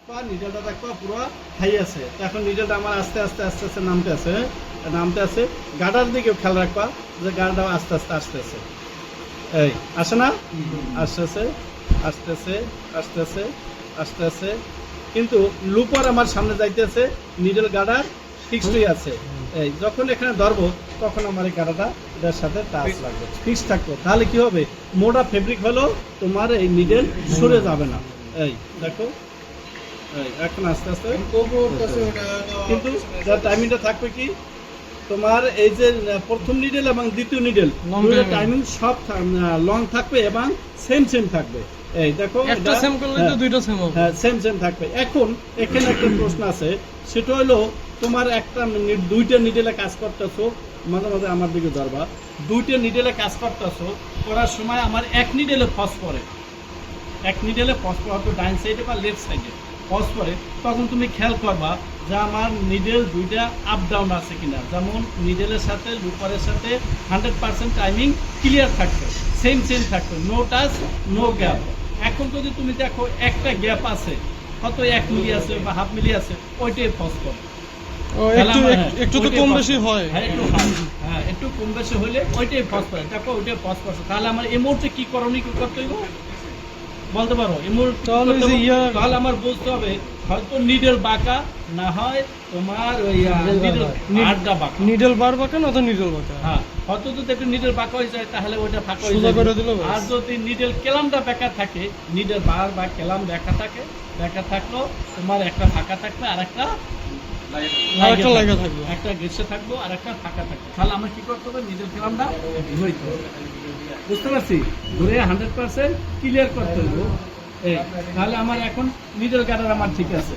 নিডেলটা দেখো পুরো হাই আছে। এখন নিডেলটা আমার আস্তে আস্তে আস্তে আস্তে নামতে আছে। গাডার দিকেও খেয়াল রাখবা যে গাডাটা আস্তে আস্তে আসতেছে। এই আসে না, আসতেছে কিন্তু লুপার আমার সামনে যাইতেছে, নিডেল গাডার ফিক্সডই আছে। এই যখন এখানে ধরবো তখন আমার এই গাডাটা এটার সাথে টাচ লাগবে, ফিক্স থাকবো। তাহলে কি হবে, মোটা ফেব্রিক হলো তোমার এই নিডেল সরে যাবে না। এই দেখো এখন আস্তে আস্তে কিন্তু যার টাইমিংটা থাকবে কি তোমার এই যে প্রথম নিডেল এবং দ্বিতীয় নিডেল টাইমিং সব লং থাকবে এবং সেম থাকবে। এই দেখো একটা সেম করলে তো দুইটা সেম হবে। হ্যাঁ সেম থাকবে। এখন এখানে একটা প্রশ্ন আছে, সেটা হলো তোমার দুইটা নিডেলে কাজ করতেছো, মাঝে মাঝে আমার দিকে ধরবা, দুইটা নিডেলে কাজ করতেছো, করার সময় আমার এক নিডেলে ফস করে হয়তো ডাইন সাইডে বা লেফট সাইডে ফস করে, তখন তুমি খেয়াল করবা যে আমার নিডেল দুইটা আপ ডাউন আছে কিনা। যেমন নিডেলের সাথে লুপারের সাথে 100% টাইমিং ক্লিয়ার থাকবে, সেম থাকবে, নো টাচ নো গ্যাপ। এখন যদি তুমি দেখো একটা গ্যাপ আছে, হয়তো 1 মিলি আছে বা হাফ মিলি আছে, ওইটাই ফস করে। একটু তো কম বেশি হয়। একটু কম বেশি হলে ওইটাই ফস করে। দেখো ওইটাই ফস করছে, তাহলে আমার এই মুহূর্তে কি করণীয় করতে হইব বলতে পারো? তাহলে আমার বুঝতে হবে হয়তো নিডেল বাঁকা, না হয় তোমার ওই নিডেল বার বাঁকা না তো নিডেল বাঁকা। হ্যাঁ, হয়তো যদি একটু নিডেল বাঁকা হয়ে যায় তাহলে ওইটা ফাঁকা হয়ে যাবে। আর যদি নিডেল কেলামটা বেঁকা থাকে, নিডেল বার বা কেলাম বেঁকা থাকলো, তোমার একটা ফাঁকা থাকবে আর একটা একটা গেছে থাকবো আর একটা ফাঁকা থাকবে। তাহলে আমরা কি করতে হবে, নিডেল কেলামটা ধরতে হবে, বুঝতে পারছি, ধরে 100% ক্লিয়ার করতে হবে। তাহলে আমার এখন নিডেল গার্ডার আমার ঠিক আছে।